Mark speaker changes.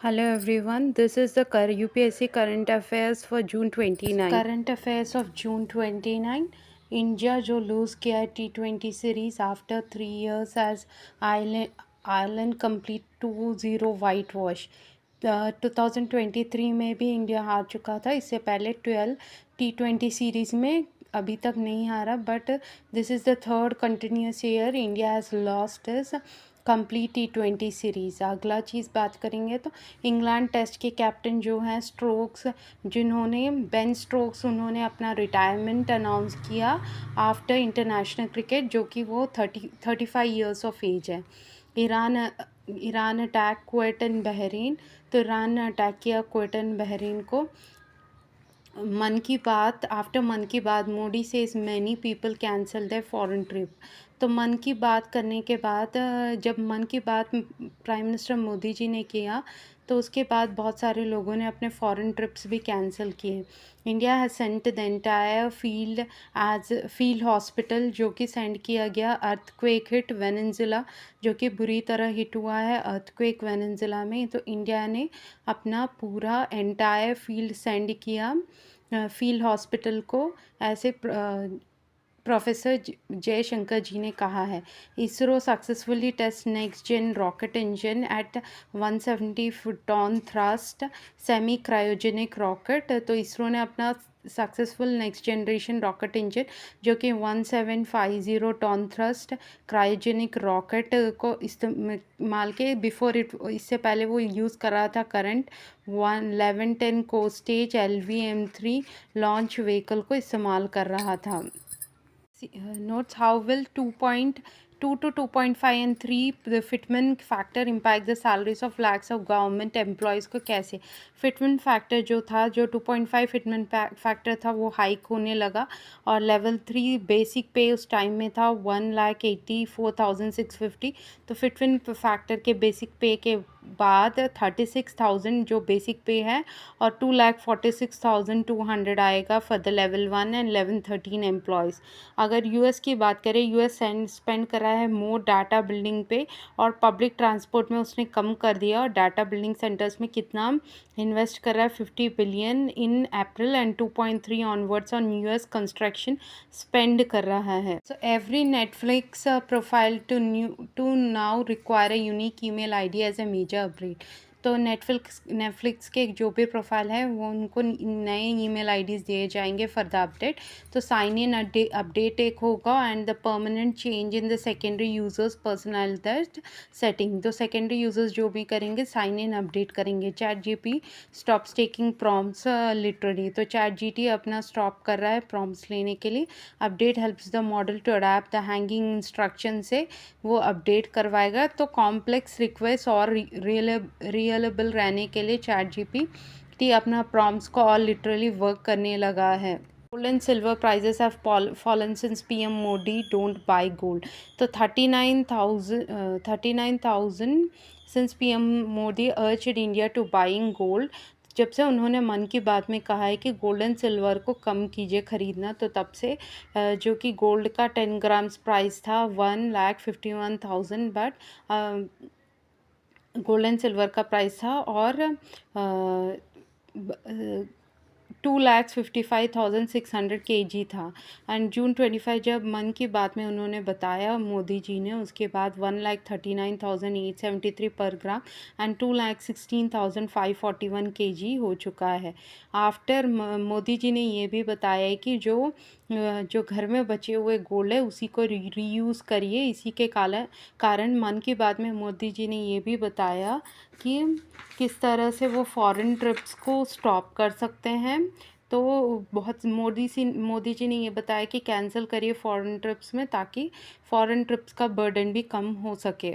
Speaker 1: Hello everyone, this is the UPSC Current Affairs for June 29. Current Affairs of June 29. India जो lose किया है T20 series after 3 years as Ireland complete 2-0 whitewash. 2023 में भी India हार चुका था, इससे पहले 12 T20 सीरीज़ में अभी तक नहीं हारा, but this is the third continuous year India has lost is complete T20 series. अगला चीज़ बात करेंगे तो इंग्लैंड टेस्ट के कैप्टन जो हैं स्ट्रोक्स, जिन्होंने बेन स्ट्रोक्स, उन्होंने अपना रिटायरमेंट अनाउंस किया आफ्टर इंटरनेशनल क्रिकेट, जो कि वो 35 ईयर्स ऑफ एज है। Iran attack Kuwait and Bahrain, तो ईरान ने अटैक किया कुवैत एंड बहरीन को। Mann Ki Baat, after Mann Ki Baat Modi says many people cancel their foreign trip. तो मन की बात करने के बाद, जब मन की बात प्राइम मिनिस्टर मोदी जी ने किया, तो उसके बाद बहुत सारे लोगों ने अपने फॉरेन ट्रिप्स भी कैंसिल किए। India has sent the entire field hospital, जो कि सेंड किया गया अर्थक्वेक हिट वेनेजुला, जो कि बुरी तरह हिट हुआ है अर्थक्वेक वेनेजुला में। तो इंडिया ने अपना पूरा एंटायर फील्ड सेंड किया फील्ड हॉस्पिटल को, ऐसे प्रोफेसर जयशंकर जी ने कहा है। ISRO successfully test next gen rocket engine at 170 ton thrust semi cryogenic rocket. तो इसरो ने अपना successful next generation rocket engine, जो कि 1750 टन थ्रस्ट क्रायोजेनिक रॉकेट को इस्तेमाल के इससे पहले वो यूज़ कर रहा था करंट 1110 को स्टेज LVM-3 लॉन्च व्हीकल को इस्तेमाल कर रहा था। Notes: how will 2.2 to 2.5 and 3 the fitment factor impact the salaries of lakhs of government employees को कैसे? फिटमेंट फैक्टर जो था, जो 2.5 फिटमेंट फैक्टर था, वो हाइक होने लगा, और लेवल 3 बेसिक पे उस टाइम में था 1,84,650। तो फिटमेंट फैक्टर के बेसिक पे के बाद 36,000 जो बेसिक पे है, और 2,46,200 आएगा for the level 1 and 11-13 employees. अगर यूएस की बात करें, यूएस स्पेंड कर रहा है मोर डाटा बिल्डिंग पे, और पब्लिक ट्रांसपोर्ट में उसने कम कर दिया, और डाटा बिल्डिंग सेंटर्स में कितना इन्वेस्ट कर रहा है 50 billion in April, and 2.3 onwards on US construction spend कर रहा है। So every Netflix profile to now require a unique email ID as a major update. तो नेटफ्लिक्स के जो भी प्रोफाइल है, वो उनको नए ईमेल आईडीज़ दिए जाएंगे फॉर द अपडेट। तो साइन इन अपडेट एक होगा, and the permanent change in the secondary users personalised setting. तो सेकेंडरी यूजर्स जो भी करेंगे, साइन इन अपडेट करेंगे। ChatGPT stops taking prompts literally. तो चैट जीटी अपना स्टॉप कर रहा है प्रॉम्प्ट्स लेने के लिए। Update helps the model to adapt the hanging instruction से वो अपडेट करवाएगा। तो कॉम्प्लेक्स रिक्वेस्ट और रियलेबल रहने के लिए चैट जीपीटी अपना प्रॉम्प्ट्स को और लिटरली वर्क करने लगा है। Gold and silver prices have fallen since PM Modi don't buy gold. तो 39,000 since PM Modi urged India to buying gold. जब से उन्होंने मन की बात में कहा है कि गोल्ड एंड सिल्वर को कम कीजिए ख़रीदना, तो तब से जो कि गोल्ड का 10 ग्राम्स प्राइस था 1,51,000, बट गोल्ड एंड सिल्वर का प्राइस था और 2,55,600 kg था। एंड जून 25 जब मन की बात में उन्होंने बताया मोदी जी ने, उसके बाद 1,39,873 पर ग्राम एंड 2,16,541 kg हो चुका है। आफ्टर मोदी जी ने ये भी बताया है कि जो घर में बचे हुए गोल्ड है उसी को रीयूज़ करिए। इसी के कारण मन की बात में मोदी जी ने ये भी बताया कि किस तरह से वो फॉरेन ट्रिप्स को स्टॉप कर सकते हैं। तो मोदी जी ने ये बताया कि कैंसिल करिए फॉरेन ट्रिप्स में, ताकि फॉरेन ट्रिप्स का बर्डन भी कम हो सके।